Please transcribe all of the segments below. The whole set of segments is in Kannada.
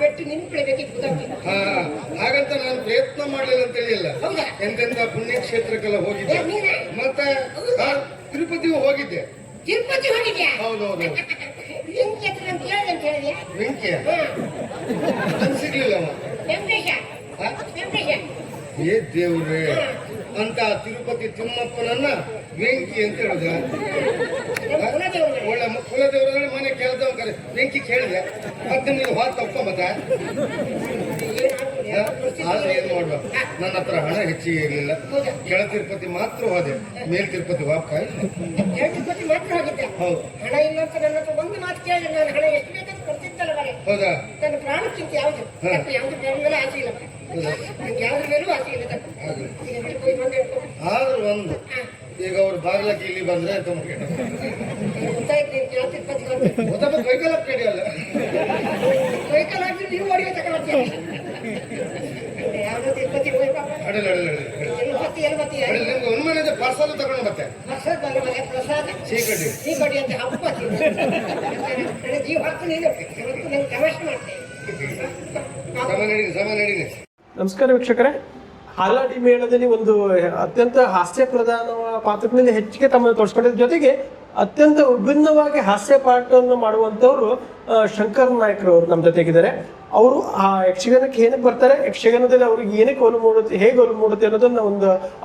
ಕೆಟ್ಟು ನಿಂತ್ಕೊಳ್ಬೇಕಿತ್ತು ಗೊತ್ತಾಗ್ತಿಲ್ಲ. ಹಾಗಂತ ನಾನು ಪ್ರಯತ್ನ ಮಾಡಲಿಲ್ಲ ಅಂತ ಹೇಳಿಲ್ಲ. ಹೌದಾ? ಎಂತೆಂತ ಪುಣ್ಯಕ್ಷೇತ್ರಕ್ಕೆಲ್ಲ ಹೋಗಿದ್ದೆ. ಮತ್ತೆ ತಿರುಪತಿಗೂ ಹೋಗಿದ್ದೆ. ತಿರುಪತಿ ಹೋಗಿದ್ಯಾ? ಹೌದೌದು. ಬೆಂಕಿ ಹತ್ರ ಅಂತ ಹೇಳಿದೆ ಅಂತ ಹೇಳಿದ್ಯಾ? ಬೆಂಕಿ ಅದು ಸಿಗ್ಲಿಲ್ಲಮ್ಮ. ವೆಂಕಟೇಶ ಏ ದೇವ್ರೆ, ಅಂತ ತಿರುಪತಿ ತಿಮ್ಮಪ್ಪನನ್ನ ಬೆಂಕಿ ಅಂತ ಹೇಳಿದ. ಒಳ್ಳೆ ಕುಲದೇವ್ರ ಮನೆ ಕೇಳ್ದವ ಕರೆ ಬೆಂಕಿ ಕೇಳಿದೆ. ಮತ್ತೆ ನೀವು ಹೋದ ತಪ್ಪ ಮತ್ತೆ ಆದ್ರೆ ಏನ್ ಮಾಡ್ಬೇಕು, ನನ್ನ ಹತ್ರ ಹಣ ಹೆಚ್ಚಿಗೆ ಇರ್ಲಿಲ್ಲ. ಕೆಳ ತಿರುಪತಿ ಮಾತ್ರ ಹೋದೆ, ಮೇಲ್ ತಿರುಪತಿ ವಾಪಸ್. ತಿರುಪತಿ ಮಾತ್ರ ಹೋಗಿದ್ದೆ. ಹೌದು. ಹಣ ಇಲ್ಲ ಅಂತ ನನ್ನ ಹತ್ರ ಒಂದು ಮಾತು ಕೇಳಿದ್ರೆ ನಾನು ಹಣ ಎಷ್ಟು ಬೇಕಂತ ಕೊಡ್ತಿದ್ದಲ್ಲ ಮನೆ. ಹೌದಾ? ನನ್ನ ಪ್ರಾಣಕ್ಕಿಂತ ಯಾವ್ದು ಯಾವ್ದು ಮೇಲೆ ಆಸೆ ಇಲ್ಲ. ನಂಗೆ ಯಾವ್ದ್ರ ಮೇಲೂ ಆಸೆ ಇಲ್ಲ. ಆದ್ರೂ ಒಂದು ಈಗ ಅವ್ರು ಬಾಗ್ಲಕ್ಕೆ ಇಲ್ಲಿ ಬಂದ್ರೆ ಗೊತ್ತಾಯ್ತು. ಕೆಳ ತಿರುಪತಿ ಕೈಕಲ ಕಡಿ ಅಲ್ಲ, ಕೈಕಲ್ ಹಾಕಿ ನೀವು ಹೊಡೆಯೋ ತಗೊಳ್ತೀಯ. ಯಾವ್ದು ತಿರುಪತಿ ಹೋಗಿ ಅಡಲ್ ನಿಮ್ಗೆ ಉನ್ಮನೆ ಪಾರ್ಸಲ್ ತಗೊಂಡು ಮತ್ತೆ ಪ್ರಸಾದ ಸೀಕಡ್ಡಿ ಸೀಕಡ್ಡಿ ಅಂತ ಹಬ್ಬ ಜೀವ ಹಾಕ್ತೀನಿ. ನಂಗೆ ತಮಾಷೆ ಮಾಡ್ತೇನೆ. ಸಮಾನ. ನಮಸ್ಕಾರ ವೀಕ್ಷಕರೇ, ಹಾಲಾಡಿ ಮೇಳದಲ್ಲಿ ಒಂದು ಅತ್ಯಂತ ಹಾಸ್ಯ ಪ್ರಧಾನ ಪಾತ್ರಗಳಲ್ಲಿ ಹೆಚ್ಚಿಗೆ ತಮ್ಮನ್ನು ತೋರಿಸ್ಕೊಂಡಿದ್ದ ಜೊತೆಗೆ ಅತ್ಯಂತ ವಿಭಿನ್ನವಾಗಿ ಹಾಸ್ಯ ಪಾಠವನ್ನು ಮಾಡುವಂಥವ್ರು ಶಂಕರ್ ನಾಯ್ಕರವರು ನಮ್ಮ ಜೊತೆಗಿದ್ದಾರೆ. ಅವರು ಆ ಯಕ್ಷಗಾನಕ್ಕೆ ಏನಕ್ಕೆ ಬರ್ತಾರೆ, ಯಕ್ಷಗಾನದಲ್ಲಿ ಅವ್ರಿಗೆ ಏನಕ್ಕೆ ಒಲವು ಮೂಡುತ್ತೆ, ಹೇಗೆ ಒಲವು ಮೂಡುತ್ತೆ ಅನ್ನೋದನ್ನ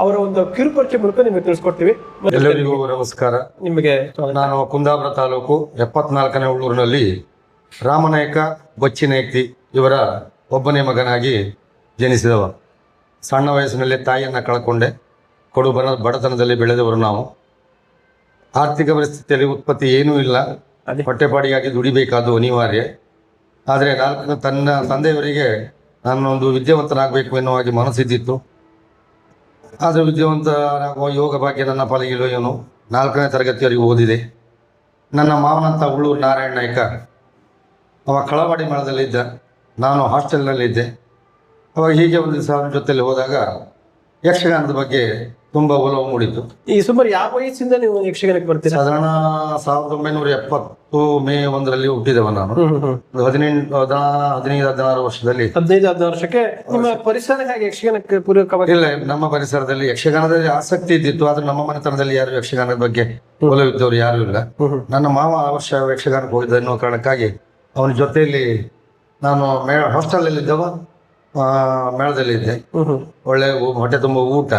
ಅವರ ಒಂದು ಕಿರುಪರಿಚಯ ಮೂಲಕ ನಿಮಗೆ ತಿಳಿಸ್ಕೊಡ್ತೀವಿ. ಎಲ್ಲರಿಗೂ ನಮಸ್ಕಾರ. ನಿಮಗೆ ನಾನು ಕುಂದಾಪುರ ತಾಲೂಕು 74ನೇ ಉಳ್ಳೂರಿನಲ್ಲಿ ರಾಮನಾಯಕ ಬಚ್ಚಿನಾಯ್ತಿ ಇವರ ಒಬ್ಬನೇ ಮಗನಾಗಿ ಜನಿಸಿದವ. ಸಣ್ಣ ವಯಸ್ಸಿನಲ್ಲಿ ತಾಯಿಯನ್ನು ಕಳ್ಕೊಂಡೆ. ಕೊಡು ಬಡತನದಲ್ಲಿ ಬೆಳೆದವರು ನಾವು. ಆರ್ಥಿಕ ಪರಿಸ್ಥಿತಿಯಲ್ಲಿ ಉತ್ಪತ್ತಿ ಏನೂ ಇಲ್ಲ, ಹೊಟ್ಟೆಪಾಡಿಗಾಗಿ ದುಡಿಬೇಕಾದ್ದು ಅನಿವಾರ್ಯ. ಆದರೆ ತನ್ನ ತಂದೆಯವರಿಗೆ ನಾನೊಂದು ವಿದ್ಯಾವಂತನಾಗಬೇಕು ಎನ್ನುವ ಹಾಗೆ ಮನಸ್ಸಿದ್ದಿತ್ತು. ಆದರೆ ವಿದ್ಯಾವಂತನಾಗುವ ಯೋಗ ಭಾಗ್ಯ ನನ್ನ ಪಾಲಿಗಿಲ್ಲ. ಏನು 4ನೇ ತರಗತಿಯವರೆಗೆ ಓದಿದೆ. ನನ್ನ ಮಾವನಂತ ಉಳ್ಳೂರು ನಾರಾಯಣ ನಾಯ್ಕ, ಅವ ಕಳವಾಡಿ ಮೇಳದಲ್ಲಿದ್ದ, ನಾನು ಹಾಸ್ಟೆಲ್ನಲ್ಲಿದ್ದೆ. ಅವಾಗ ಹೀಗೆ ಒಂದು ದಿವಸ ಅವನ ಜೊತೆಯಲ್ಲಿ ಹೋದಾಗ ಯಕ್ಷಗಾನದ ಬಗ್ಗೆ ತುಂಬ ಒಲವು ಮೂಡಿತು. ಈ ಸುಮಾರು ಯಾವ ವಯಸ್ಸಿಂದ ನೀವು ಯಕ್ಷಗಾನಕ್ಕೆ ಬರ್ತೀರಾ? ಸಾಧಾರಣ 1970 ಮೇ 1ರಲ್ಲಿ ಹುಟ್ಟಿದವ ನಾನು. 15-16 ವರ್ಷದಲ್ಲಿ 15-16 ವರ್ಷಕ್ಕೆ ನಿಮ್ಮ ಪರಿಸರ ಹೇಗೆ ಯಕ್ಷಗಾನಕ್ಕೆ ಪೂರಕವಾಗಿ? ಇಲ್ಲ, ನಮ್ಮ ಪರಿಸರದಲ್ಲಿ ಯಕ್ಷಗಾನದಲ್ಲಿ ಆಸಕ್ತಿ ಇದ್ದಿತ್ತು. ಆದ್ರೆ ನಮ್ಮ ಮನೆತನದಲ್ಲಿ ಯಾರು ಯಕ್ಷಗಾನದ ಬಗ್ಗೆ ಒಲವಿದ್ದವರು ಯಾರು ಇಲ್ಲ. ನನ್ನ ಮಾವ ಆ ವರ್ಷ ಯಕ್ಷಗಾನಕ್ಕೆ ಹೋಗಿದ್ದ ಎನ್ನುವ ಕಾರಣಕ್ಕಾಗಿ ಅವನ ಜೊತೆಯಲ್ಲಿ ನಾನು ಹಾಸ್ಟೆಲಲ್ಲಿದ್ದವ, ಮೇಳದಲ್ಲಿ ಇದ್ದೆ. ಒಳ್ಳೆ ಹೊಟ್ಟೆ ತುಂಬ ಊಟ,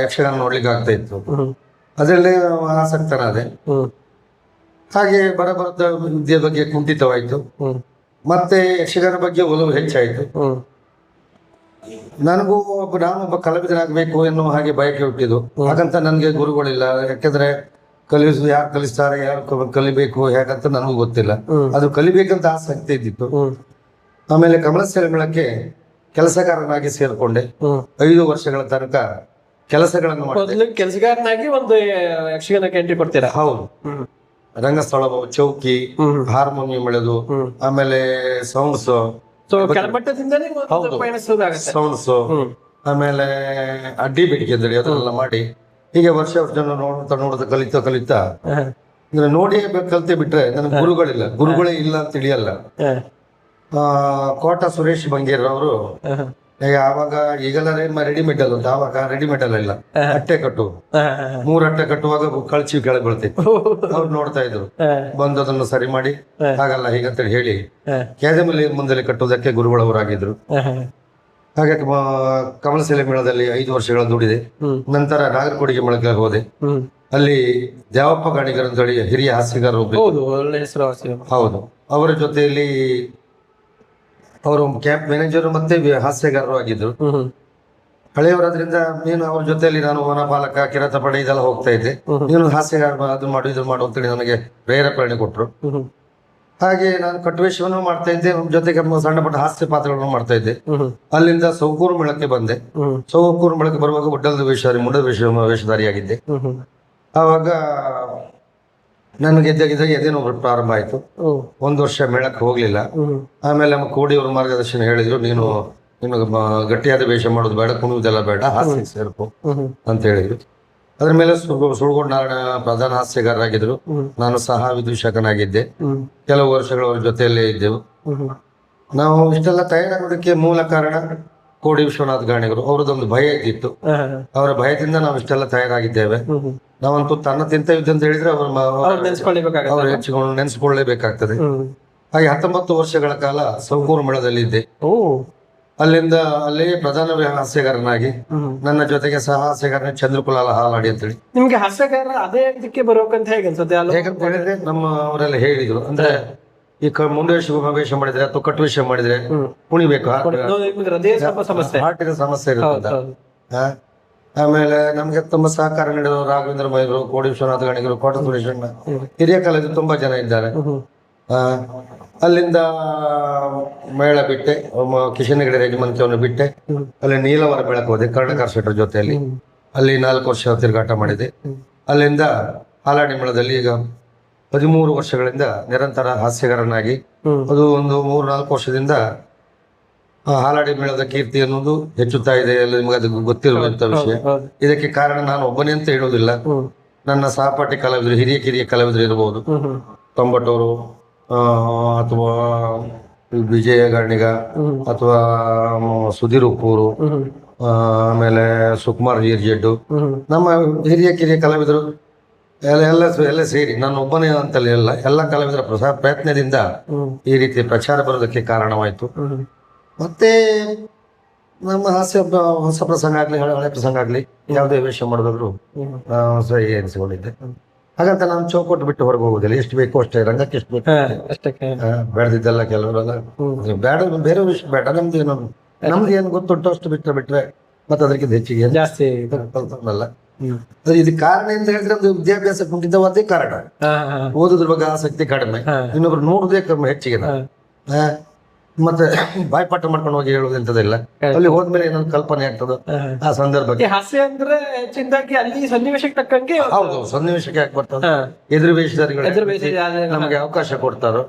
ಯಕ್ಷಗಾನ ನೋಡ್ಲಿಕ್ಕೆ ಆಗ್ತಾ ಇತ್ತು. ಅದರಲ್ಲೇ ಆಸಕ್ತನಾದೆ. ಹಾಗೆ ಬರಬರದ ವಿದ್ಯೆ ಬಗ್ಗೆ ಕುಂಠಿತವಾಯಿತು. ಮತ್ತೆ ಯಕ್ಷಗಾನ ಬಗ್ಗೆ ಒಲವು ಹೆಚ್ಚಾಯಿತು. ನಾನು ಒಬ್ಬ ಕಲಾವಿದನಾಗಬೇಕು ಎನ್ನುವ ಹಾಗೆ ಬಯಕೆ ಹುಟ್ಟಿದ್ದು. ಹಾಗಂತ ನನಗೆ ಗುರುಗಳಿಲ್ಲ. ಯಾಕೆಂದ್ರೆ ಯಾರು ಕಲಿಸ್ತಾರೆ, ಯಾರು ಕಲಿಬೇಕು ಹೇಗಂತ ನನಗೂ ಗೊತ್ತಿಲ್ಲ. ಅದು ಕಲಿಬೇಕಂತ ಆಸಕ್ತಿ ಇದ್ದಿತ್ತು. ಆಮೇಲೆ ಕಮಲಸೇನೆ ಮೇಳಕ್ಕೆ ಕೆಲಸಗಾರನಾಗಿ ಸೇರ್ಕೊಂಡೆ. 5 ವರ್ಷಗಳ ತನಕ ಕೆಲಸಗಳನ್ನು ಮಾಡಿದೆ. ಕೆಲಸಗಾರನಾಗಿ ಒಂದು ಯಕ್ಷಗಾನಕ್ಕೆ ಎಂಟ್ರಿ ಕೊಡ್ತೀರಾ? ಹೌದು. ರಂಗಸ್ಥಳ, ಚೌಕಿ, ಹಾರ್ಮೋನಿಯಂ ಎಳೆದು, ಆಮೇಲೆ ಸೌಂಡ್ಸ್, ಸೌಂಡ್ಸ್, ಆಮೇಲೆ ಅಡ್ಡಿ ಬೇಡಿಕೆ ಅಂದ್ರೆ ಅದನ್ನೆಲ್ಲ ಮಾಡಿ ಹೀಗೆ ವರ್ಷ ನೋಡ್ತಾ ಕಲಿತಾ ನೋಡಿ ಕಲ್ತೆ ಬಿಟ್ರೆ ನನಗೆ ಗುರುಗಳೇ ಇಲ್ಲ ಅಂತ ತಿಳಿಯಲ್ಲ. ಕೋಟ ಸುರೇಶ್ ಬಂಗೇರ್ ಅವರು ಆವಾಗ ಈಗೆಲ್ಲ ರೆಡಿಮೇಡ್ ಅಲ್ಲ, ಆವಾಗ ರೆಡಿಮೇಡ್ ಅಲ್ಲ, ಇಲ್ಲ ಅಟ್ಟೆ ಕಟ್ಟು, 3 ಅಟ್ಟೆ ಕಟ್ಟುವಾಗ ಕಳ್ಚಿ ಕೆಳಗೆ ಬೀಳ್ತಿತ್ತು. ಅವ್ರು ನೋಡ್ತಾ ಇದ್ರು, ಬಂದು ಅದನ್ನು ಸರಿ ಮಾಡಿ ಹಾಗಲ್ಲ ಹೀಗಂತೇಳಿ ಹೇಳಿ ಕ್ಯಾದಮಲ್ಲಿ ಮುಂದೆ ಕಟ್ಟುವುದಕ್ಕೆ ಗುರುಗಳವರಾಗಿದ್ರು. ಹಾಗೆ ಕಮಲಸೇನೆ ಮೇಳದಲ್ಲಿ 5 ವರ್ಷಗಳ ದುಡಿದೆ. ನಂತರ ನಾಗರಕೊಡಿಗೆ ಮೇಳಕ್ಕೆ ಹೋದೆ. ಅಲ್ಲಿ ದ್ಯಾವಪ್ಪ ಗಾಣಿಗರ್ ಅಂತ ಹೇಳಿ ಹಿರಿಯ ಹಾಸ್ಯಗಾರರು, ಹೌದು, ಅವರ ಜೊತೆಯಲ್ಲಿ ಅವರು ಕ್ಯಾಂಪ್ ಮ್ಯಾನೇಜರ್ ಮತ್ತೆ ಹಾಸ್ಯಗಾರರು ಆಗಿದ್ರು. ಹಳೆಯವರಾದ್ರಿಂದ ನೀನು ಅವ್ರ ಜೊತೆಯಲ್ಲಿ ನಾನು ವನಪಾಲಕ, ಕಿರಾತ ಪಡೆ ಇದೆಲ್ಲ ಹೋಗ್ತಾ ಇದ್ದೆ. ನೀನು ಹಾಸ್ಯಗಾರ ಅದು ಮಾಡು ಇದು ಮಾಡು ಅಂತೇಳಿ ನನಗೆ ಪ್ರೇರಣೆ ಕೊಟ್ಟರು. ಹಾಗೆ ನಾನು ಕಟ್ಟುವೇಷವನ್ನು ಮಾಡ್ತಾ ಇದ್ದೆ, ಜೊತೆಗೆ ಸಣ್ಣ ಪುಟ್ಟ ಹಾಸ್ಯ ಪಾತ್ರಗಳನ್ನು ಮಾಡ್ತಾ ಇದ್ದೆ. ಅಲ್ಲಿಂದ ಸೌಕೂರು ಮೇಳಕ್ಕೆ ಬಂದೆ. ಸೌಕೂರು ಮೇಳಕ್ಕೆ ಬರುವಾಗ ಮುಂಡದ ವೇಷಧಾರಿಯಾಗಿದ್ದೆ. ಆವಾಗ ನನಗೆ ಎದೇನೋ ಪ್ರಾರಂಭ ಆಯ್ತು. 1 ವರ್ಷ ಮೇಳಕ್ಕೆ ಹೋಗ್ಲಿಲ್ಲ. ಆಮೇಲೆ ನಮ್ಮ ಕೋಡಿಯವರು ಮಾರ್ಗದರ್ಶನ ಹೇಳಿದ್ರು, ನೀನು ಗಟ್ಟಿಯಾದ ವೇಷ ಮಾಡೋದು ಬೇಡ, ಕುಣಿಯುವುದೆಲ್ಲ ಬೇಡ, ಹಾಸ್ಯ ಸೇರ್ಕೊ ಅಂತ ಹೇಳಿದ್ರು. ಅದ್ರ ಮೇಲೆ ಸುಳ್ಗೊಂಡ ನಾರಾಯಣ ಪ್ರಧಾನ ಹಾಸ್ಯಗಾರರಾಗಿದ್ರು. ನಾನು ಸಹ ವಿದೂಷಕನಾಗಿದ್ದೆ. ಕೆಲವು ವರ್ಷಗಳು ಅವ್ರ ಜೊತೆಯಲ್ಲೇ ಇದ್ದೆವು. ನಾವು ಇಷ್ಟೆಲ್ಲ ತಯಾರಾಗೋದಕ್ಕೆ ಮೂಲ ಕಾರಣ ಕೋಡಿ ವಿಶ್ವನಾಥ್ ಗಾಣಿಗರು. ಅವರದೊಂದು ಭಯ ಇದ್ದಿತ್ತು. ಅವರ ಭಯದಿಂದ ನಾವು ಇಷ್ಟೆಲ್ಲ ತಯಾರಾಗಿದ್ದೇವೆ. ನಾವಂತೂ ತನ್ನ ತಿಂತ ಅಂತ ಹೇಳಿದ್ರೆ ಅವ್ರು ಹೆಚ್ಚಿಕೊಂಡು ನೆನೆಸ್ಕೊಳ್ಳೇಬೇಕಾಗ್ತದೆ. ಹಾಗೆ 19 ವರ್ಷಗಳ ಕಾಲ ಸೌಕೂರು ಮೇಳದಲ್ಲಿದ್ದೆ. ಅಲ್ಲಿಂದ ಅಲ್ಲಿ ಪ್ರಧಾನ ಹಾಸ್ಯಗಾರನಾಗಿ ನನ್ನ ಜೊತೆಗೆ ಸಹ ಹಾಸ್ಯಗಾರನ ಚಂದ್ರಕುಲಾಲ ಹಾಲಾಡಿ ಅಂತೇಳಿ. ನಿಮ್ಗೆ ಹಾಸ್ಯಗಾರ ಅದೇ ಇದಕ್ಕೆ ಬರ್ಬೇಕಂತ ಹೇಗೆ ಅನ್ಸುತ್ತೆ? ಹೇಗಂತ ಹೇಳಿದ್ರೆ ನಮ್ಮ ಅವರೆಲ್ಲ ಹೇಳಿದ್ರು, ಅಂದ್ರೆ ಈ ಮುಂಡವೇಶ ಮಾಡಿದ್ರೆ ಅಥವಾ ಕಟ್ಟು ವಿಷಯ ಮಾಡಿದ್ರೆ ಕುಣಿಬೇಕು, ಹಾರ್ಟಿನ ಸಮಸ್ಯೆ ಇರುತ್ತೆ. ಆಮೇಲೆ ನಮ್ಗೆ ತುಂಬಾ ಸಹಕಾರ ನೀಡಿದ್ರು ರಾಘವೇಂದ್ರ ಮೈದ್ರು, ಕೋಡಿ ವಿಶ್ವನಾಥ ಗಾಣಿಗರು, ಕೋಟ ಸುರೇಶಣ್ಣ, ಹಿರಿಯ ಕಲಾವಿದರು ತುಂಬಾ ಜನ ಇದ್ದಾರೆ. ಅಲ್ಲಿಂದ ಮೇಳ ಬಿಟ್ಟೆ, ಕಿಶನಗಡೆ ರೆಜಿಮೆಂಟ್ವನ್ನು ಬಿಟ್ಟೆ, ಅಲ್ಲಿ ನೀಲವರ ಬೆಳಕು ಹೋದೆ ಕರ್ಣಕಾರ ಶೆಟ್ಟರ್ ಜೊತೆಯಲ್ಲಿ. ಅಲ್ಲಿ 4 ವರ್ಷ ತಿರುಗಾಟ ಮಾಡಿದೆ. ಅಲ್ಲಿಂದ ಹಾಲಾಡಿ ಮೇಳದಲ್ಲಿ ಈಗ 13 ವರ್ಷಗಳಿಂದ ನಿರಂತರ ಹಾಸ್ಯಗಾರನಾಗಿ, ಅದು ಒಂದು 3-4 ವರ್ಷದಿಂದ ಹಾಲಾಡಿ ಮೇಳದ ಕೀರ್ತಿ ಅನ್ನೋದು ಹೆಚ್ಚುತ್ತಾ ಇದೆ. ನಿಮ್ಗೆ ಅದು ಗೊತ್ತಿರುವಂತ ವಿಷಯ. ಇದಕ್ಕೆ ಕಾರಣ ನಾನು ಒಬ್ಬನೇ ಅಂತ ಹೇಳುವುದಿಲ್ಲ. ನನ್ನ ಸಹಪಾಠಿ ಕಲಾವಿದರು, ಹಿರಿಯ ಕಲಾವಿದರು ಇರಬಹುದು, ತೊಂಬಟೂರು ಅಥವಾ ವಿಜಯ ಗಾಣಿಗ ಅಥವಾ ಸುಧೀರ್ ಉಪ್ಪೂರು, ಆಮೇಲೆ ಸುಕುಮಾರ್ ಜೀರ್ಜೆಡ್ಡು, ನಮ್ಮ ಹಿರಿಯ ಕಲಾವಿದರು ಎಲ್ಲ ಸೇರಿ, ನಾನು ಒಬ್ಬನೇ ಅಂತಲೇ ಎಲ್ಲ ಕಲಾವಿದರ ಪ್ರಯತ್ನದಿಂದ ಈ ರೀತಿ ಪ್ರಚಾರ ಬರೋದಕ್ಕೆ ಕಾರಣವಾಯಿತು. ಮತ್ತೆ ನಮ್ಮ ಹೊಸ ಪ್ರಸಂಗ ಆಗ್ಲಿ, ಹಳೆ ಪ್ರಸಂಗ ಆಗ್ಲಿ, ಯಾವುದೇ ವೇಷ ಮಾಡಿದ್ರು ಸರಿ ಎನಿಸಿಕೊಂಡಿದ್ದೆ. ಹಾಗಂತ ನಾನು ಚೌಕಟ್ಟು ಬಿಟ್ಟು ಹೊರಗೆ ಹೋಗುದಿಲ್ಲ. ಎಷ್ಟು ಬೇಕೋ ಅಷ್ಟೇ, ರಂಗಕ್ಕೆ ಎಷ್ಟು ಬೇಕು ಬೇಡದಿದ್ದೆಲ್ಲ ಕೆಲವರೆಲ್ಲ ಬೇಡ, ಬೇರೆ ವಿಷಯ ಬೇಡ, ನಮ್ದು ಏನು ಗೊತ್ತುಂಟು ಅಷ್ಟು ಬಿಟ್ರೆ ಮತ್ತೆ ಅದಕ್ಕಿಂತ ಹೆಚ್ಚಿಗೆ ಜಾಸ್ತಿ ಕಲ್ತಲ್ಲ. ಇದಕ್ಕೆ ಕಾರಣ ಅಂತ ಹೇಳಿದ್ರೆ ಒಂದು ವಿದ್ಯಾಭ್ಯಾಸ ಕುಂಠಿತವಾದೇ ಕಾರಣ. ಓದೋದ್ರ ಬಗ್ಗೆ ಆಸಕ್ತಿ ಕಡಿಮೆ, ಇನ್ನೊಬ್ರು ನೋಡುದೇ ಕಡಿಮೆ ಹೆಚ್ಚಿಗೆ. ಮತ್ತೆ ಬಾಯ್ಪಾಠ ಮಾಡ್ಕೊಂಡು ಹೋಗಿ ಹೇಳುವುದಂತದಿಲ್ಲ. ಅಲ್ಲಿ ಹೋದ್ಮೇಲೆ ಏನಾದ್ರು ಕಲ್ಪನೆ ಆಗ್ತದೋ ಆ ಸಂದರ್ಭಕ್ಕೆ. ಹಾಸ್ಯ ಅಂದ್ರೆ ಚಿಂದಾಗಿ ಅಲ್ಲಿ ಸನ್ನಿವೇಶಕ್ಕೆ ತಕ್ಕಂಗೆ. ಹೌದು, ಸನ್ನಿವೇಶಕ್ಕೆ ಯಾಕೆ ಬರ್ತದೆ, ಎದುರು ವೇಷಧಾರಿಗಳು ನಮಗೆ ಅವಕಾಶ ಕೊಡ್ತಾರೋ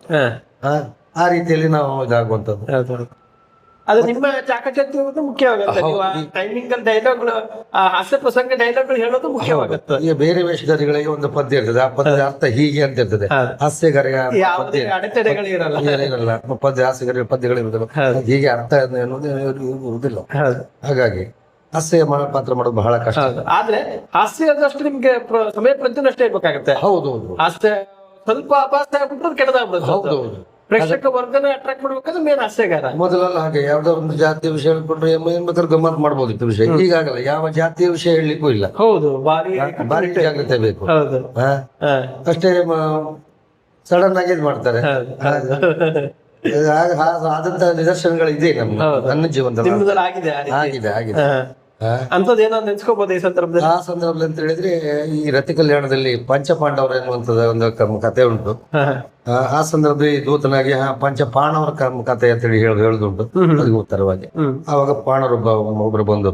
ಆ ರೀತಿಯಲ್ಲಿ ನಾವು ಇದಾಗುವಂತದ್ದು. ಅದು ನಿಮ್ಮ ಚಾಕಚಕ್ಯವನ್ನು ಮುಖ್ಯವಾಗುತ್ತೆ. ಟೈಮಿಂಗ್ ಡೈಲಾಗ್ಗಳು, ಹಾಸ್ಯ ಪ್ರಸಂಗ ಡೈಲಾಗ್ಗಳು ಹೇಳೋದು ಮುಖ್ಯವಾಗುತ್ತೆ. ಈಗ ಬೇರೆ ವೇಷಧಾರಿಗಳಿಗೆ ಒಂದು ಪದ್ಯ ಇರ್ತದೆ, ಆ ಪದ್ಯದ ಅರ್ಥ ಹೀಗೆ ಅಂತ ಇರ್ತದೆ. ಹಾಸ್ಯಗಾರ ಇರಲ್ಲ, ಹಾಸ್ಯಗಾರ ಪದ್ಯಗಳಿರುತ್ತಲ್ಲ, ಹೀಗೆ ಅರ್ಥ ಅನ್ನೋದು ಇರುವುದಿಲ್ಲ. ಹಾಗಾಗಿ ಹಾಸ್ಯ ಪಾತ್ರ ಮಾಡೋದು ಬಹಳ ಕಷ್ಟ. ಆದ್ರೆ ಹಾಸ್ಯದಷ್ಟು ನಿಮ್ಗೆ ಸಮಯ ಪ್ರಜ್ಞೆನಷ್ಟೇ ಇರ್ಬೇಕಾಗತ್ತೆ. ಹೌದೌದು. ಹಾಸ್ಯ ಸ್ವಲ್ಪ ಅಪಾಸ್ಯ ಆಗ್ಬಿಟ್ರೆ ಕೆಡದಾಗ್ಬಿಡುತ್ತೆ. ಹೌದೌದು. ಪ್ರೇಕ್ಷಕ ವರ್ಗನ ಅಟ್ರಾಕ್ಟ್ ಮಾಡ್ಬೇಕಾದ್ರೆ ಮೇನ್ ಹಾಸ್ಯಗಾರ. ಮೊದಲೆಲ್ಲ ಹಾಗೆ ಯಾವ್ದೋ ಒಂದು ಜಾತಿಯ ವಿಷಯ ಹೇಳ್ಕೊಂಡ್ರೆ ಏನ್ ಬೇಕಾದ್ರೂ ಗಮ್ಮತ್ ಮಾಡ್ಬೋದಿತ್ತು ವಿಷಯ. ಈಗಾಗಲ್ಲ, ಯಾವ ಜಾತಿಯ ವಿಷಯ ಹೇಳಲಿಕ್ಕೂ ಇಲ್ಲ. ಹೌದು, ಭಾರಿ ಜಾಗ್ರತೆ ಬೇಕು. ಅಷ್ಟೇ ಸಡನ್ ಆಗಿ ಮಾಡ್ತಾರೆ. ಆದಂತ ನಿದರ್ಶನಗಳು ಇದೆ ನನ್ನ ಜೀವನದಲ್ಲಿ. ಆಗಿದೆ. ಅಂತದೇನೋ ನೆನ್ಸ್ಕೋಬಹುದು ಈ ಸಂದರ್ಭದಲ್ಲಿ. ಆ ಸಂದರ್ಭದಲ್ಲಿ ಅಂತ ಹೇಳಿದ್ರೆ, ಈ ರತಿ ಕಲ್ಯಾಣದಲ್ಲಿ ಪಂಚಪಾಂಡವರು ಎನ್ನುವಂತದ ಒಂದು ಕತೆ ಉಂಟು. ಆ ಸಂದರ್ಭದಲ್ಲಿ ದೂತನಾಗಿ ಪಂಚಪಾಂಡವರ ಕತೆ ಅಂತ ಹೇಳಿ ಹೇಳುದುಂಟು. ಅದಕ್ಕೆ ಉತ್ತರವಾಗಿ ಆವಾಗ ಪಾಂಡವರೊಬ್ಬ ಒಬ್ರು ಬಂದು,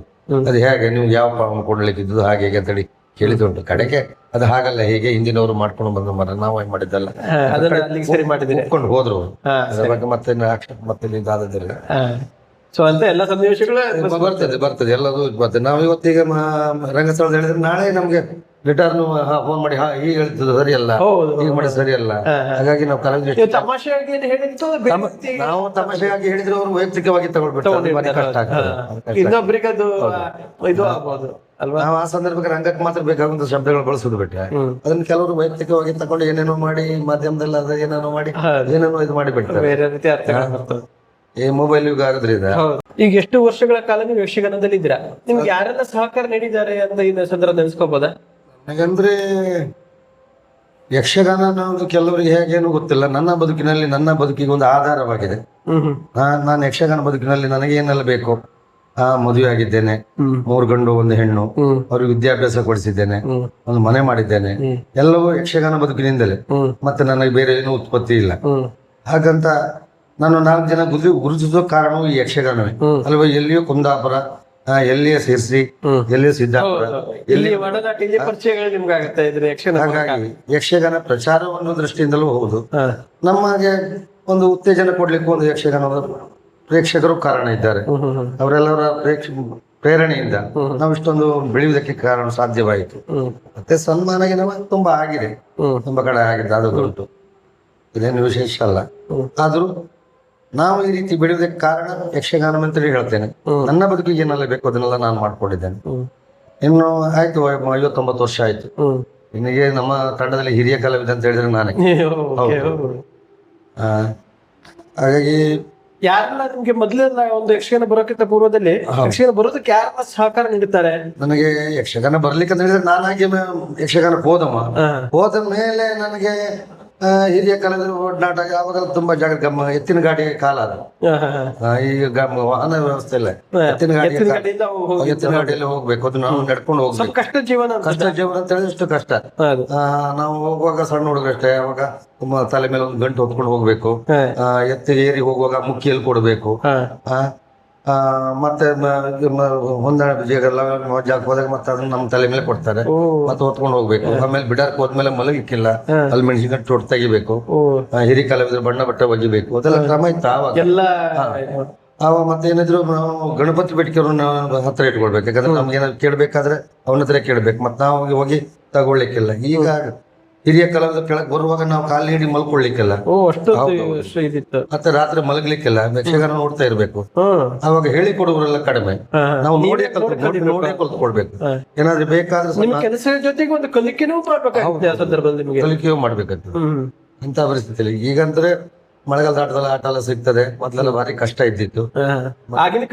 ಅದು ಹೇಗೆ ನೀವು ಯಾವ ಪಾವನ ಕೊಡ್ಲಿಕ್ಕಿದ್ದು ಹಾಗೆ ಹೇಗೆ ಅಂತೇಳಿ ಕೇಳಿದುಂಟು. ಕಡೆಗೆ ಅದು ಹಾಗಲ್ಲ, ಹೀಗೆ ಹಿಂದಿನವರು ಮಾಡ್ಕೊಂಡು ಬಂದು ಮರ ನಾವು ಏನ್ ಮಾಡಿದ್ದಲ್ಲ ಒಪ್ಕೊಂಡು ಹೋದ್ರು. ಅದ್ರ ಬಗ್ಗೆ ಮತ್ತೆ ಇದಾದದಿಲ್ಲ. ಸೊ ಅಂತ ಎಲ್ಲ ಸನ್ನಿವೇಶಗಳು ಬರ್ತದೆ ಎಲ್ಲದೂ ಬರ್ತದೆ. ನಾವು ಇವತ್ತೀಗ ರಂಗಸ್ಥಳದ ಹೇಳಿದ್ರೆ ನಾಳೆ ನಮ್ಗೆ ರಿಟರ್ನ್ ಫೋನ್ ಮಾಡಿ ಹೀಗೆ ಹೇಳ್ತಿದ್ದು ಸರಿಯಲ್ಲ, ಹೀಗೆ ಮಾಡಿ ಸರಿಯಲ್ಲ. ಹಾಗಾಗಿ ನಾವು ಕಲಾವಿದ ನಾವು ತಮಾಷೆಯಾಗಿ ಹೇಳಿದ್ರೆ ಅವರು ವೈಯಕ್ತಿಕವಾಗಿ ತಗೊಳ್ಬಿಟ್ಟು ಕಷ್ಟ ಆಗ್ತದೆ. ಇನ್ನೊಬ್ರಿಗೆ ಅದು ಇದು ಆಗ್ಬೋದು ಅಲ್ವಾ. ನಾವು ಆ ಸಂದರ್ಭಕ್ಕೆ ರಂಗಕ್ಕೆ ಮಾತ್ರ ಬೇಕಾಗುವಂತ ಶಬ್ದಗಳು ಬಳಸುದು ಬಿಟ್ಟೆ ಅದನ್ನ ಕೆಲವರು ವೈಯಕ್ತಿಕವಾಗಿ ತಗೊಂಡು ಏನೇನೋ ಮಾಡಿ ಮಾಧ್ಯಮದಲ್ಲಿ ಅದ ಏನೇನೋ ಮಾಡಿ ಏನೇನೋ ಇದು ಮಾಡಿ ಬಿಡ್ತಾರೆ. ಬೇರೆ ರೀತಿ ಅರ್ಥ ಈ ಮೊಬೈಲ್ ಯುಗ ಆಗೋದ್ರಿಂದ. ಈಗ ಎಷ್ಟು ವರ್ಷಗಳ ಕಾಲ ನೀವು ಯಕ್ಷಗಾನದಲ್ಲಿ ಇದ್ದೀರಾ, ನಿಮ್ಗೆ ಯಾರೆಲ್ಲ ಸಹಕಾರ ನೀಡಿದ್ದಾರೆ ಅಂತ ಈ ಸಂದರ್ಭ ನೆನೆಸ್ಕೋಬೋದಾ? ಹಾಗಂದ್ರೆ ಯಕ್ಷಗಾನ ಅನ್ನೋದು ಕೆಲವರಿಗೆ ಹೇಗೇನು ಗೊತ್ತಿಲ್ಲ. ನನ್ನ ಬದುಕಿಗೆ ಒಂದು ಆಧಾರವಾಗಿದೆ. ನಾನು ಯಕ್ಷಗಾನ ಬದುಕಿನಲ್ಲಿ ನನಗೆ ಏನೆಲ್ಲ ಬೇಕು, ಮದುವೆ ಆಗಿದ್ದೇನೆ, 3 ಗಂಡು 1 ಹೆಣ್ಣು, ಅವ್ರಿಗೆ ವಿದ್ಯಾಭ್ಯಾಸ ಕೊಡಿಸಿದ್ದೇನೆ, ಒಂದು ಮನೆ ಮಾಡಿದ್ದೇನೆ, ಎಲ್ಲವೂ ಯಕ್ಷಗಾನ ಬದುಕಿನಿಂದಲೇ. ಮತ್ತೆ ನನಗೆ ಬೇರೆ ಏನೂ ಉತ್ಪತ್ತಿ ಇಲ್ಲ. ಹಾಗಂತ ನಾನು 4 ಜನ ಗುರುತಿಸೋ ಕಾರಣವು ಈ ಯಕ್ಷಗಾನವೇ ಅಲ್ವಾ. ಎಲ್ಲಿಯೂ ಕುಂದಾಪುರ, ಎಲ್ಲಿಯೇ ಸಿರ್ಸಿ, ಎಲ್ಲಿಯೂ ಸಿದ್ದಾಪುರ, ಹಾಗಾಗಿ ಯಕ್ಷಗಾನ ಪ್ರಚಾರವನ್ನು ದೃಷ್ಟಿಯಿಂದಲೂ ಹೌದು. ನಮಗೆ ಒಂದು ಉತ್ತೇಜನ ಕೊಡ್ಲಿಕ್ಕೂ ಒಂದು ಯಕ್ಷಗಾನದ ಪ್ರೇಕ್ಷಕರು ಕಾರಣ ಇದ್ದಾರೆ. ಅವರೆಲ್ಲರ ಪ್ರೇರಣೆಯಿಂದ ನಾವು ಇಷ್ಟೊಂದು ಬೆಳೆಯುವುದಕ್ಕೆ ಕಾರಣ ಸಾಧ್ಯವಾಯಿತು. ಮತ್ತೆ ಸನ್ಮಾನಗೆ ನಮಗೆ ತುಂಬಾ ಆಗಿದೆ, ತುಂಬಾ ಕಡೆ ಆಗಿದೆ, ಅದು ಉಂಟು, ಇದೇನು ವಿಶೇಷ ಅಲ್ಲ. ಆದ್ರೂ ನಾವು ಈ ರೀತಿ ಬೆಳೆಯೋದಕ್ಕೆ ಕಾರಣ ಯಕ್ಷಗಾನ ಅಂತೇಳಿ ಹೇಳ್ತೇನೆ. ನನ್ನ ಬದುಕಿಗೆ ಏನೆಲ್ಲ ಬೇಕು ಅದನ್ನೆಲ್ಲ ನಾನು ಮಾಡ್ಕೊಂಡಿದ್ದೇನೆ. ಇನ್ನು ಆಯ್ತು 59 ವರ್ಷ ಆಯ್ತು. ಇನ್ನೀಗ ನಮ್ಮ ತಂಡದಲ್ಲಿ ಹಿರಿಯ ಕಲಾವಿದ ಅಂತ ಹೇಳಿದ್ರೆ ನಾನೇ. ಹಾಗಾಗಿ ಯಾರೆಲ್ಲ ನಿಮ್ಗೆ ಮೊದಲೆಲ್ಲ ಒಂದು ಯಕ್ಷಗಾನ ಬರೋಕ್ಕಿಂತ ಪೂರ್ವದಲ್ಲಿ ಯಕ್ಷಗಾನ ಬರೋದಕ್ಕೆ ಯಾರೆಲ್ಲ ಸಹಕಾರ ನೀಡುತ್ತಾರೆ? ನನಗೆ ಯಕ್ಷಗಾನ ಬರ್ಲಿಕ್ಕೆ ಅಂತ ಹೇಳಿದ್ರೆ ನಾನಾಗಿ ಯಕ್ಷಗಾನಕ್ಕೆ ಹೋದ ಮೇಲೆ ನನಗೆ ಹಿರಿಯ ಕಾಲದಲ್ಲಿ ಒಡನಾಟ ಯಾವಾಗ ತುಂಬಾ ಜಾಗ ಎತ್ತಿನ ಗಾಡಿ ಕಾಲ ಅದು. ಈಗ ವಾಹನ ವ್ಯವಸ್ಥೆ ಇಲ್ಲ. ಎತ್ತಿನ ಗಾಡಿಯಲ್ಲಿ ಹೋಗ್ಬೇಕು, ಅದು ನಾವು ನಡ್ಕೊಂಡು ಹೋಗ್ಬೇಕು. ಕಷ್ಟ ಜೀವನ ಅಂತ ಹೇಳಿದ್ರೆ ಎಷ್ಟು ಕಷ್ಟ. ನಾವು ಹೋಗುವಾಗ ಸಣ್ಣ ಹುಡುಗರಷ್ಟೇ, ಅವಾಗ ತಲೆ ಮೇಲೆ ಒಂದು ಗಂಟು ಹೊತ್ಕೊಂಡು ಹೋಗ್ಬೇಕು. ಎತ್ತಿಗೆ ಏರಿ ಹೋಗುವಾಗ ಮುಕ್ಕಿಯಲ್ಲಿ ಕೊಡ್ಬೇಕು. ಮತ್ತೆ ಹೊಂದಾಣಿಕೆ ಜಾಗ ಹೋದಾಗ ಮತ್ತೆ ಅದನ್ನ ನಮ್ಮ ತಲೆ ಮೇಲೆ ಕೊಡ್ತಾರೆ, ಮತ್ತೆ ಹೊತ್ಕೊಂಡು ಹೋಗ್ಬೇಕು. ಆಮೇಲೆ ಬಿಡಾರ್ಕ್ ಹೋದ್ಮೇಲೆ ಮಲಗಿಕ್ಕಿಲ್ಲ, ಅಲ್ಲಿ ಮೆಣಸಿನಕಾಯಿ ಚೋಟ್ ತೆಗಿಬೇಕು, ಹಿರಿ ಕಲಾವಿದ್ರು ಬಣ್ಣ ಬಟ್ಟೆ ಒಗಿಬೇಕು, ಅದೆಲ್ಲ ಕ್ರಮ ಇತ್ತು ಆವಾಗ. ಮತ್ತೆ ಏನಿದ್ರು ನಾವು ಗಣಪತಿ ಬೇಡಿಕೆಯವ್ರನ್ನ ಹತ್ರ ಇಟ್ಕೊಳ್ಬೇಕು, ಯಾಕಂದ್ರೆ ನಮ್ಗೆ ಏನಾದ್ರು ಕೇಳ್ಬೇಕಾದ್ರೆ ಅವನ ಹತ್ರ ಕೇಳ್ಬೇಕು, ಮತ್ತೆ ನಾವು ಹೋಗಿ ತಗೊಳ್ಲಿಕ್ಕಿಲ್ಲ. ಈಗ ಹಿರಿಯ ಕಲಾವಿದ ಕೆಳಗೆ ಬರುವಾಗ ನಾವು ಕಾಲು ನೀಡಿ ಮಲ್ಕೊಳ್ಳಿಕ್ಕಿಲ್ಲ, ಮತ್ತೆ ರಾತ್ರಿ ಮಲಗ್ಲಿಕ್ಕಿಲ್ಲ, ಯಕ್ಷಗಾನ ನೋಡ್ತಾ ಇರ್ಬೇಕು. ಅವಾಗ ಹೇಳಿ ಕೊಡುವರೆಲ್ಲ ಕಡಿಮೆ, ನಾವು ನೋಡೇ ಕಲ್ತ್ಕೊಳ್ಬೇಕು. ಏನಾದ್ರು ಬೇಕಾದ್ರೆ ಕೆಲಸದ ಜೊತೆಗೆ ಒಂದು ಕಲಿಕೆನೂ ಕಲಿಕೆಯೂ ಮಾಡ್ಬೇಕಾಗ್ತದೆ ಅಂತ ಪರಿಸ್ಥಿತಿಯಲ್ಲಿ. ಈಗಂದ್ರೆ ಮಳೆಗಾಲದ ಆಟದಲ್ಲಿ ಆಟ ಎಲ್ಲ ಸಿಗ್ತದೆ, ಮೊದಲೆಲ್ಲ ಭಾರಿ ಕಷ್ಟ ಇದ್ದಿತ್ತು. ಆಗಿನ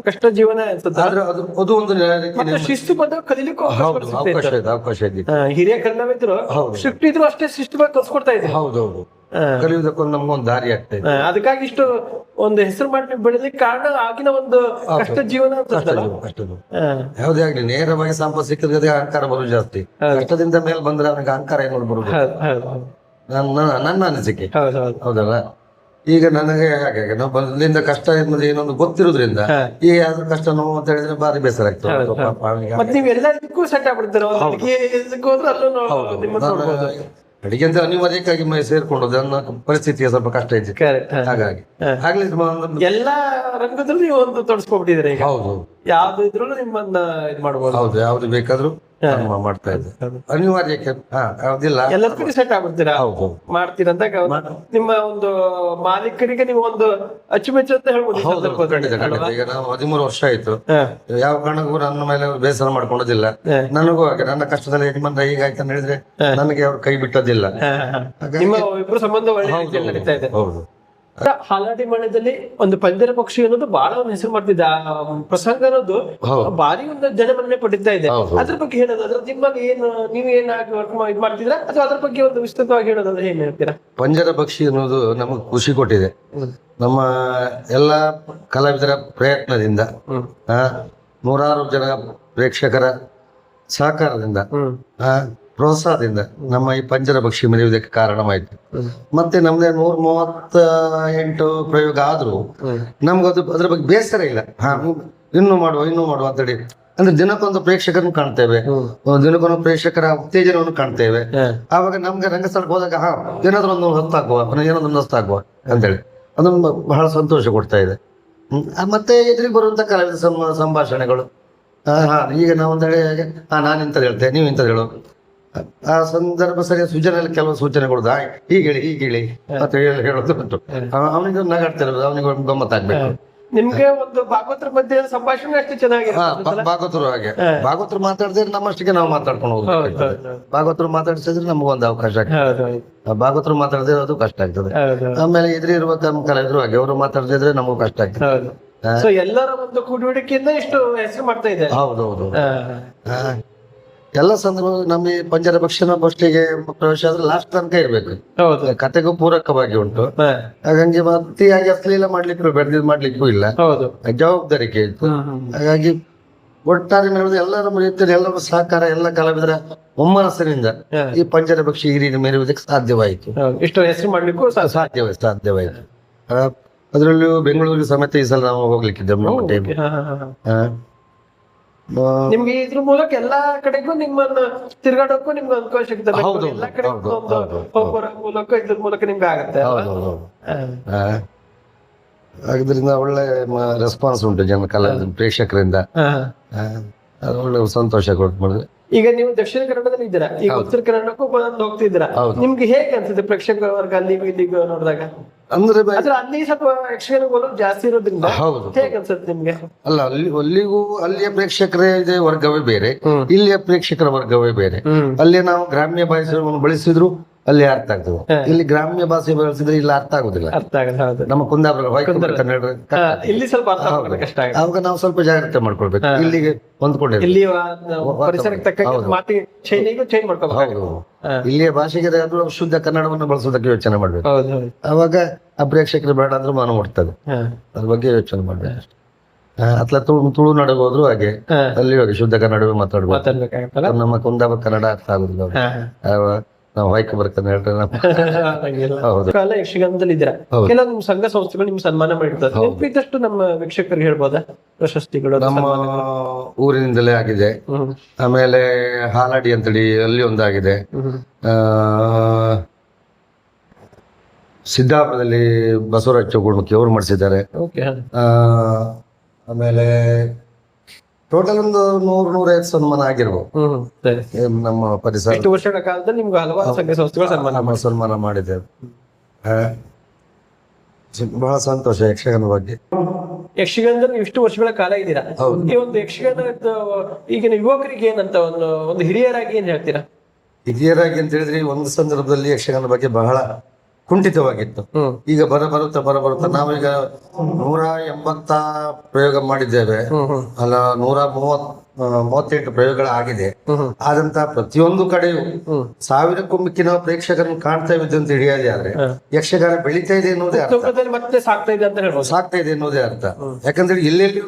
ಕಷ್ಟ ಜೀವನ ಆದ್ರೆ ಅದು ಒಂದು ಶಿಸ್ತು ಬಂದಾಗ ಕಲಿಲಿಕ್ಕೂ ಅವಕಾಶ ಇದ್ದಿತ್ತು. ಹಿರಿಯ ಕಲಾವಿದ್ರು ಶಿಫ್ಟ್ ಇದ್ರು ಅಷ್ಟೇ ಶಿಸ್ತುವಾಗಿ ಕಲ್ಸ್ಕೊಡ್ತಾ ಇದ್ರು. ಹೌದೌದು, ಕಲಿಯುವುದಕ್ಕೊಂದು ನಮ್ಗೊಂದು ದಾರಿ ಆಗ್ತದೆ. ಅದಕ್ಕಾಗಿ ಇಷ್ಟು ಒಂದು ಹೆಸರು ಮಾಡಿ ಬೆಳೆಲಿಕ್ಕೆ ಕಾರಣ ಆಗಿನ ಒಂದು ಕಷ್ಟ ಜೀವನ. ಯಾವುದೇ ಆಗ್ಲಿ ನೇರವಾಗಿ ಸಂಪತ್ತು ಸಿಕ್ಕಿದ್ರೆ ಅಹಂಕಾರ ಬರೋದು ಜಾಸ್ತಿ. ಕಷ್ಟದಿಂದ ಮೇಲೆ ಬಂದ್ರೆ ಅವನಿಗೆ ಅಹಂಕಾರ ಏನು ಬರುದು, ನನ್ನ ಅನಿಸಿಕೆ. ಹೌದಲ್ಲ, ಈಗ ನನಗೆ ಹಾಗೆ ನಾವು ಮೊದಲಿಂದ ಕಷ್ಟ ಎಂಬುದು ಏನೊಂದು ಗೊತ್ತಿರೋದ್ರಿಂದ ಈಗ ಯಾವ್ದು ಕಷ್ಟ ನೋವು ಅಂತ ಹೇಳಿದ್ರೆ ಭಾರಿ ಬೇಸರ ಆಗ್ತದೆ. ನೀವೆಲ್ಲದಕ್ಕೂ ಸೆಟ್ ಆಗ್ಬಿಡ್ತೀರ, ಅಡಿಗೆ ಅಂತ ಅನಿವಾರ್ಯಕ್ಕಾಗಿ ಸೇರ್ಕೊಂಡು ನನ್ನ ಪರಿಸ್ಥಿತಿಯ ಸ್ವಲ್ಪ ಕಷ್ಟ ಇದೆ. ಹಾಗಾಗಿ ಆಗ್ಲಿ ಎಲ್ಲಾ ರಂಗದಲ್ಲೂ ನೀವು ಒಂದು ತೊಡಸ್ಕೊಬಿಟ್ಟಿದ್ರೆ. ಹೌದು, ಯಾವ್ದು ಇದ್ರು ನಿಮ್ಮನ್ನ ಇದು ಮಾಡ್ಬೋದು. ಹೌದು, ಯಾವ್ದು ಬೇಕಾದ್ರೂ ಮಾಡ್ತಾ ಇದ್ದೆ, ಅನಿವಾರ್ಯಕ್ಕೆ ಯಾವ್ದಿಲ್ಲ, ಎಲ್ಲದಕ್ಕೂ ಸೆಟ್ ಆಗ್ಬಿಡ್ತೀರಾ. ಹೌದು, ಮಾಡ್ತೀರಂತ ನಿಮ್ಮ ಒಂದು ಮಾಲೀಕರಿಗೆ ನೀವು ಒಂದು ಅಚ್ಚುಮೆಚ್ಚು ಅಂತ ಹೇಳ್ಬೋದು. ಈಗ ನಾವು 13 ವರ್ಷ ಆಯ್ತು, ಯಾವ ಕಾರಣಕ್ಕೂ ನನ್ನ ಮೇಲೆ ಬೇಸರ ಮಾಡ್ಕೊಳ್ಳೋದಿಲ್ಲ. ನನಗೂ ಹಾಗೆ ನನ್ನ ಕಷ್ಟದಲ್ಲಿ ಯಜಮಾನ್ರ ಹೀಗಾಯ್ತು ಅಂತ ಹೇಳಿದ್ರೆ ನನಗೆ ಅವ್ರು ಕೈ ಬಿಟ್ಟದಿಲ್ಲ. ನಿಮ್ಮ ಇಬ್ರು ಸಂಬಂಧ ಒಳ್ಳೆ ನಡೀತಾ ಇದೆ. ಹೌದು, ಹಾಲಾಡಿ ಮಳೆದಲ್ಲಿ ಒಂದು ಪಂಜರ ಪಕ್ಷಿ ಅನ್ನೋದು ಬಹಳ ಒಂದು ಹೆಸರು ಮಾಡ್ತಿದ್ದ ಪ್ರಸಂಗ ಅನ್ನೋದು ಭಾರಿ ಒಂದು ಜನಮನ್ನಣೆ ಪಡಿತಾ ಇದೆ. ಅದ್ರ ಬಗ್ಗೆ ಹೇಳೋದು, ಅದ್ರ ನಿಮ್ಮಲ್ಲಿ ಏನು ನೀವು ಏನಾಗಿ ವರ್ಕ್ ಇದು ಮಾಡ್ತಿದ್ರ ಅಥವಾ ಅದ್ರ ಬಗ್ಗೆ ಒಂದು ವಿಸ್ತೃತವಾಗಿ ಹೇಳೋದಾದ್ರೆ ಏನ್ ಹೇಳ್ತೀರಾ? ಪಂಜರ ಪಕ್ಷಿ ಅನ್ನೋದು ನಮಗೆ ಖುಷಿ ಕೊಟ್ಟಿದೆ. ನಮ್ಮ ಎಲ್ಲ ಕಲಾವಿದರ ಪ್ರಯತ್ನದಿಂದ, ನೂರಾರು ಜನ ಪ್ರೇಕ್ಷಕರ ಸಹಕಾರದಿಂದ, ಪ್ರೋತ್ಸಾಹದಿಂದ ನಮ್ಮ ಈ ಪಂಜರ ಪಕ್ಷಿ ಮೆರೆಯುವುದಕ್ಕೆ ಕಾರಣವಾಯಿತು. ಮತ್ತೆ ನಮ್ದೇ 138 ಪ್ರಯೋಗ ಆದ್ರೂ ನಮ್ಗದು ಅದ್ರ ಬಗ್ಗೆ ಬೇಸರ ಇಲ್ಲ. ಇನ್ನೂ ಮಾಡುವ ಅಂತೇಳಿ ಅಂದ್ರೆ ದಿನಕ್ಕೊಂದು ಪ್ರೇಕ್ಷಕರನ್ನು ಕಾಣ್ತೇವೆ, ದಿನಕ್ಕೊಂದು ಪ್ರೇಕ್ಷಕರ ಉತ್ತೇಜನವನ್ನು ಕಾಣ್ತೇವೆ. ಆವಾಗ ನಮ್ಗೆ ರಂಗಸ್ಥಳಕ್ಕೆ ಹೋದಾಗ ಏನಾದ್ರೂ ಒಂದು ಹೊತ್ತಾಗುವ, ಏನಾದ್ರು ಒಂದು ಹೊತ್ತಾಗುವ ಅಂತೇಳಿ ಅದೊಂದು ಬಹಳ ಸಂತೋಷ ಕೊಡ್ತಾ ಇದೆ. ಮತ್ತೆ ಎದುರಿಗೆ ಬರುವಂತ ಕಲಾವಿದ ಸಂಭಾಷಣೆಗಳು, ಈಗ ನಾವು ಒಂದು ಹೇಳಿ ನಾನಿಂತ ಹೇಳ್ತೇನೆ, ನೀವು ಇಂಥದ್ದು ಹೇಳು, ಆ ಸಂದರ್ಭ ಸರಿಯಾದ ಸೂಚನೆ, ಕೆಲವು ಸೂಚನೆ ಕೊಡುದು, ಹೀಗೆ ಹೇಳಿ ಮತ್ತೆ ಹೇಳೋದು ಉಂಟು. ಅವನಿಗೆ ನಗಾಡ್ತಿರೋದು, ಅವನಿಗೆ ಗಮ್ಮತ್ತಾಗ್ಬೇಕು. ನಿಮ್ಗೆ ಒಂದು ಭಾಗವತರ ಮಧ್ಯೆ ಸಂಭಾಷಣೆ ಅಷ್ಟು ಚೆನ್ನಾಗಿ ಭಾಗವತರು ಹಾಗೆ, ಭಾಗವತರು ಮಾತಾಡ್ತಿದ್ರೆ ನಮ್ಮಷ್ಟಿಗೆ ನಾವು ಮಾತಾಡ್ಕೊಂಡು ಹೋಗ್ಬೇಕು. ಭಾಗವತರು ಮಾತಾಡ್ಸಿದ್ರೆ ನಮಗೊಂದು ಅವಕಾಶ ಆಗ್ತದೆ, ಭಾಗವತರು ಮಾತಾಡದೇ ಅದು ಕಷ್ಟ ಆಗ್ತದೆ. ಆಮೇಲೆ ಎದುರಿರುವ ಕಲಾವಿದರು ಹಾಗೆ, ಅವರು ಮಾತಾಡದಿದ್ರೆ ನಮಗೂ ಕಷ್ಟ ಆಗ್ತದೆ. ಎಲ್ಲರ ಒಂದು ಕೂಡುವಿಕೆಯಿಂದ ಇಷ್ಟು ಹೆಸರು ಮಾಡ್ತಾ ಇದೆ. ಹೌದೌದು, ಎಲ್ಲ ಸಂದರ್ಭ ನಮ್ಗೆ ಪಂಜರ ಪಕ್ಷಿನ ಫಸ್ಟಿಗೆ ಪ್ರವೇಶ ಆದ್ರೆ ಲಾಸ್ಟ್ ತನಕ ಇರ್ಬೇಕು. ಕತೆಗೂ ಪೂರಕವಾಗಿ ಉಂಟು. ಹಾಗಾಗಿ ಅತಿಯಾಗಿ ಅಶ್ಲೀಲ ಮಾಡ್ಲಿಕ್ಕೂ ಬೆಳೆದಿದ್ ಮಾಡ್ಲಿಕ್ಕೂ ಇಲ್ಲ, ಜವಾಬ್ದಾರಿಕೆ ಇತ್ತು. ಹಾಗಾಗಿ ಒಟ್ಟಾರೆ ಹೇಳುದು ಎಲ್ಲರ ರೀತಿಯಲ್ಲಿ ಎಲ್ಲರ ಸಹಕಾರ, ಎಲ್ಲ ಕಲಾವಿದರ ಒಮ್ಮನಸ್ಸಿನಿಂದ ಈ ಪಂಜರ ಪಕ್ಷಿ ಈ ರೀತಿ ಮೆರೆಯುವುದಕ್ಕೆ ಸಾಧ್ಯವಾಯಿತು. ಇಷ್ಟು ಹೆಸರು ಮಾಡ್ಲಿಕ್ಕೂ ಸಾಧ್ಯವಾಯಿತು. ಅದರಲ್ಲೂ ಬೆಂಗಳೂರಿಗೆ ಸಮೇತ ಈ ಸಲ ನಾವು ಹೋಗ್ಲಿಕ್ಕಿದ್ದೇವೆ. ನಿಮ್ಗೆ ಇದ್ರ ಮೂಲಕ ಎಲ್ಲಾ ಕಡೆಗೂ ನಿಮ್ಮನ್ನ ತಿರ್ಗಾಡೋಕ್ಕೂ ನಿಮ್ಗೆ ಅವಕಾಶ ಸಿಗ್ತದೆ. ಎಲ್ಲಾ ಕಡೆ ಮೂಲಕ ಇದ್ರ ಮೂಲಕ ನಿಮ್ಗೆ ಆಗತ್ತೆ. ಅದರಿಂದ ಒಳ್ಳೆ ರೆಸ್ಪಾನ್ಸ್ ಉಂಟು ಜನ ಕಲಾವಿದ ಪ್ರೇಕ್ಷಕರಿಂದ, ಅದು ಒಳ್ಳೆ ಸಂತೋಷ ಕೊಡ್ಬೋದು. ಈಗ ನೀವು ದಕ್ಷಿಣ ಕನ್ನಡದಲ್ಲಿ ಇದ್ದೀರಾ, ಈಗ ಉತ್ತರ ಕನ್ನಡಕ್ಕೂ ಬಂದು ಹೋಗ್ತಿದ್ದೀರಾ, ನಿಮ್ಗೆ ಹೇಗೆ ಅನ್ಸುತ್ತೆ ಪ್ರೇಕ್ಷಕ ವರ್ಗ ಅಲ್ಲಿ ಇಲ್ಲಿಗೆ ನೋಡಿದಾಗ? ಅಂದ್ರೆ ಆದ್ರೆ ಅಲ್ಲಿ ಸ್ವಲ್ಪ ಯಕ್ಷಗಾನ ಒಲವು ಜಾಸ್ತಿ ಇರೋದ್ರಿಂದ ಹೌದು. ಹೇಗೆ ಅನ್ಸುತ್ತೆ ನಿಮ್ಗೆ? ಅಲ್ಲ ಅಲ್ಲಿಗೂ ಅಲ್ಲಿಯ ಪ್ರೇಕ್ಷಕರೇ ಇದೆ ವರ್ಗವೇ ಬೇರೆ, ಇಲ್ಲಿಯ ಪ್ರೇಕ್ಷಕರ ವರ್ಗವೇ ಬೇರೆ. ಅಲ್ಲಿ ನಾವು ಗ್ರಾಮ್ಯ ಭಾಷೆಯನ್ನು ಬಳಸಿದ್ರು ಅಲ್ಲಿ ಅರ್ಥ ಆಗ್ತದೆ, ಇಲ್ಲಿ ಗ್ರಾಮ್ಯ ಭಾಷೆ ಬಳಸಿದ್ರೆ ಇಲ್ಲಿ ಅರ್ಥ ಆಗುದಿಲ್ಲ. ಅರ್ಥ ಆಗಲ್ಲ. ಹೌದು. ನಮ್ಮ ಕುಂದಾಪುರ ಕನ್ನಡ ಇಲ್ಲಿ ಸ್ವಲ್ಪ ಅರ್ಥ ಮಾಡ್ಕೊಳ್ಳೋಕೆ ಕಷ್ಟ ಆಗುತ್ತೆ. ಅವಾಗ ನಾವು ಸ್ವಲ್ಪ ಜಾಗ್ರತೆ ಮಾಡ್ಕೊಳ್ಬೇಕು, ಇಲ್ಲಿಗೆ ಹೊಂದ್ಕೊಂಡಿರ್ಬೇಕು. ಇಲ್ಲಿ ಪರಿಸರಕ್ಕೆ ತಕ್ಕ ಮಾತಿ ಚೇಂಜ್ ಮಾಡ್ಕೋಬೇಕು. ಇಲ್ಲಿಯ ಭಾಷೆಗೆ ಅದು ಶುದ್ಧ ಕನ್ನಡವನ್ನು ಬಳಸೋದಕ್ಕೆ ಯೋಚನೆ ಮಾಡ್ಬೇಕು. ಹೌದು ಹೌದು. ಅವಾಗ ಆ ಪ್ರೇಕ್ಷಕರು ಬೇಡ ಅಂದ್ರೆ ಮಾನ ಮುಟ್ತದೆ, ಅದ್ರ ಬಗ್ಗೆ ಯೋಚನೆ ಮಾಡ್ಬೇಕು. ಅತ್ಲ ತುಳು ನಡುವೆ ಹೋದ್ರು ಹಾಗೆ ಅಲ್ಲಿ ಹೋಗಿ ಶುದ್ಧ ಕನ್ನಡವೇ ಮಾತಾಡ್ಬೋದು. ಮಾತಾಡ್ಬೇಕಾಗತ್ತಲ್ಲ. ನಮ್ಮ ಕುಂದಾಪುರ ಕನ್ನಡ ಅರ್ಥ ಆಗುದಿಲ್ಲ ಅವ್ರಿಗೆ. ನಾವು ವಾಯ್ಕ ಬರ್ತಾನೆ ಹೌದು. ಕಾಲ ಯಕ್ಷಗಾನದಲ್ಲಿ ಇದ್ದೀರಾ, ಕೆಲವೊಂದು ಸಂಘ ಸಂಸ್ಥೆಗಳು ನಿಮ್ಗೆ ಸನ್ಮಾನ ಮಾಡಿರ್ತದೆ. ನೆನಪಿದ್ದಷ್ಟು ನಮ್ಮ ವೀಕ್ಷಕರಿಗೆ ಹೇಳ್ಬೋದಾ ಪ್ರಶಸ್ತಿಗಳು? ನಮ್ಮ ಊರಿನಿಂದಲೇ ಆಗಿದೆ. ಆಮೇಲೆ ಹಾಲಾಡಿ ಅಂತೇಳಿ ಅಲ್ಲಿ ಒಂದಾಗಿದೆ. ಸಿದ್ದಾಪುರದಲ್ಲಿ ಬಸವರಾಜ ಚೌಗುಳ್ಮುಖಿ ಅವರು ಮಾಡಿಸಿದ್ದಾರೆ. ಆಮೇಲೆ ಟೋಟಲ್ ಒಂದು 100-150 ಸನ್ಮಾನ ಆಗಿರ್ಬೋದು ನಮ್ಮ ಪರಿಸರ. ಎಷ್ಟು ವರ್ಷಗಳ ಕಾಲದಲ್ಲಿ ನಿಮ್ಗೆ ಹಲವಾರು ಸಂಘ ಸಂಸ್ಥೆಗಳು ಸನ್ಮಾನ ಮಾಡಿದ್ದೇವೆ. ಬಹಳ ಸಂತೋಷ ಯಕ್ಷಗಾನ ಬಗ್ಗೆ. ಯಕ್ಷಗಾನದಲ್ಲಿ ನೀವು ಇಷ್ಟು ವರ್ಷಗಳ ಕಾಲ ಇದ್ದೀರಾ, ಈ ಒಂದು ಯಕ್ಷಗಾನ ಈಗಿನ ಯುವಕರಿಗೆ ಏನಂತ ಒಂದು ಹಿರಿಯರಾಗಿ ಏನ್ ಹೇಳ್ತೀರಾ? ಹಿರಿಯರಾಗಿ ಅಂತ ಹೇಳಿದ್ರೆ ಒಂದು ಸಂದರ್ಭದಲ್ಲಿ ಯಕ್ಷಗಾನ ಬಗ್ಗೆ ಬಹಳ ಕುಂಠಿತವಾಗಿತ್ತು. ಈಗ ಬರುತ್ತಾ ನಾವೀಗ 180 ಪ್ರಯೋಗ ಮಾಡಿದ್ದೇವೆ, ಅಲ್ಲ 138 ಪ್ರಯೋಗಗಳಾಗಿದೆ. ಆದಂತ ಪ್ರತಿಯೊಂದು ಕಡೆಯೂ 1000ಕ್ಕೂ ಮಿಕ್ಕಿನ ಪ್ರೇಕ್ಷಕರನ್ನು ಕಾಣ್ತಾ ಇದ್ದೆ ಅಂತ ಹಿಡಿಯೋದೇ ಆದ್ರೆ ಯಕ್ಷಗಾನ ಬೆಳೀತಾ ಇದೆ ಅನ್ನೋದೇ ಅರ್ಥ, ಮತ್ತೆ ಸಾಕ್ತಾ ಇದೆ ಅಂತ ಹೇಳ್ಬೋದು. ಸಾಕ್ತಾ ಇದೆ ಅನ್ನೋದೇ ಅರ್ಥ. ಯಾಕಂದ್ರೆ ಎಲ್ಲೆಲ್ಲಿ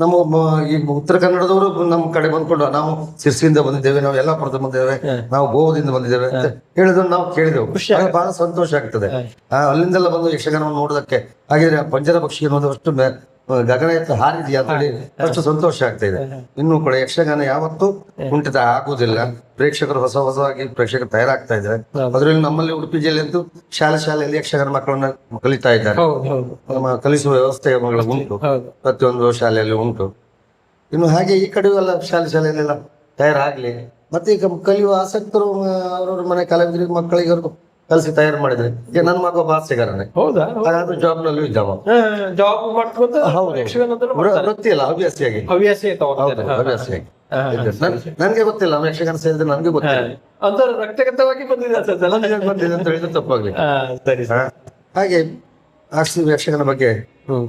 ನಮ್ಮ ಈ ಉತ್ತರ ಕನ್ನಡದವರು ನಮ್ಮ ಕಡೆ ಬಂದ್ಕೊಂಡು ನಾವು ಸಿರ್ಸಿಯಿಂದ ಬಂದಿದ್ದೇವೆ, ನಾವು ಯಲ್ಲಾಪುರದ ಬಂದಿದ್ದೇವೆ, ನಾವು ಗೋವಾದಿಂದ ಬಂದಿದ್ದೇವೆ ಅಂತ ಹೇಳಿದ್ರು ನಾವು ಕೇಳಿದೆವು. ಬಹಳ ಸಂತೋಷ ಆಗ್ತದೆ ಅಲ್ಲಿಂದೆಲ್ಲ ಬಂದು ಯಕ್ಷಗಾನವನ್ನು ನೋಡೋದಕ್ಕೆ. ಹಾಗಿದ್ರೆ ಪಂಜರ ಪಕ್ಷಿ ಅನ್ನೋದು ಅಷ್ಟು ಗಗನ ಎತ್ತ ಹಾರಿದೆಯಾ ಅಂತ ಹೇಳಿ ಅಷ್ಟು ಸಂತೋಷ ಆಗ್ತಾ ಇದೆ. ಇನ್ನೂ ಕೂಡ ಯಕ್ಷಗಾನ ಯಾವತ್ತೂ ಕುಂಠಿತ ಆಗುವುದಿಲ್ಲ. ಪ್ರೇಕ್ಷಕರು ಹೊಸವಾಗಿ ಪ್ರೇಕ್ಷಕರು ತಯಾರಾಗ್ತಾ ಇದ್ದಾರೆ. ಅದರಲ್ಲಿ ನಮ್ಮಲ್ಲಿ ಉಡುಪಿ ಜಿಲ್ಲೆಯಂತೂ ಶಾಲೆಯಲ್ಲಿ ಯಕ್ಷಗಾನ ಮಕ್ಕಳನ್ನ ಕಲಿತಾ ಇದ್ದಾರೆ. ನಮ್ಮ ಕಲಿಸುವ ವ್ಯವಸ್ಥೆ ಉಂಟು, ಪ್ರತಿಯೊಂದು ಶಾಲೆಯಲ್ಲಿ ಉಂಟು. ಇನ್ನು ಹಾಗೆ ಈ ಕಡೆಯೂ ಎಲ್ಲ ಶಾಲೆಯಲ್ಲೆಲ್ಲ ತಯಾರಾಗ್ಲಿ. ಮತ್ತೆ ಈಗ ಕಲಿಯುವ ಆಸಕ್ತರು ಅವ್ರವ್ರ ಮನೆ ಕಲಾವಿದರಿಗೆ ಮಕ್ಕಳಿಗೆ ಕಲಿಸಿ ತಯಾರು ಮಾಡಿದ್ರೆ. ಈಗ ನನ್ನ ಮಗ ಭಾಷೆಗಾರನೇ, ಹೌದಾ? ಜಾಬ್ ನಲ್ಲೂ ಇದ್ದಾವ, ಜಾಬ್ ಮಾಡ್ಕೊಂತ ಗೊತ್ತಿಲ್ಲ, ಹವ್ಯಾಸಿಯಾಗಿ ನನ್ಗೆ ಗೊತ್ತಿಲ್ಲ. ಯಕ್ಷಗಾನ ಸೇರಿದ್ರೆ ನನ್ಗೆ ಗೊತ್ತಿಲ್ಲ ಅಂತ ರಕ್ತಗತವಾಗಿ ಬಂದಿದೆ ಅಂತ ಹೇಳಿದ್ರೆ ತಪ್ಪಾಗ್ಲಿ. ಹಾಗೆ ಯಕ್ಷಗಾನ ಬಗ್ಗೆ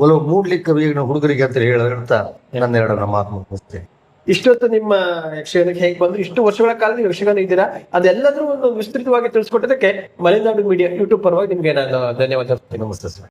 ಒಲವು ಮೂಡ್ಲಿಕ್ಕೆ ಈಗಿನ ಹುಡುಗರಿಗೆ ಅಂತ ಹೇಳ್ತಾ ನನ್ನ ಎರಡು ಮಾತು ಮುಗಿಸ್ತೇನೆ. ಇಷ್ಟೊತ್ತು ನಿಮ್ಮ ಯಕ್ಷಗಾನಕ್ಕೆ ಹೇಗೆ ಬಂದ್ರೆ ಇಷ್ಟು ವರ್ಷಗಳ ಕಾಲ ನೀವು ಯಕ್ಷಗಾನ ಇದ್ದೀರಾ, ಅದೆಲ್ಲದರೂ ಒಂದು ವಿಸ್ತೃತವಾಗಿ ತಿಳಿಸ್ಕೊಟ್ಟದಕ್ಕೆ ಮಲೆನಾಡು ಮೀಡಿಯಾ ಯೂಟ್ಯೂಬ್ ಪರವಾಗಿ ನಿಮ್ಗೆ ನಾನು ಧನ್ಯವಾದ. ನಮಸ್ತೆ ಸರ್.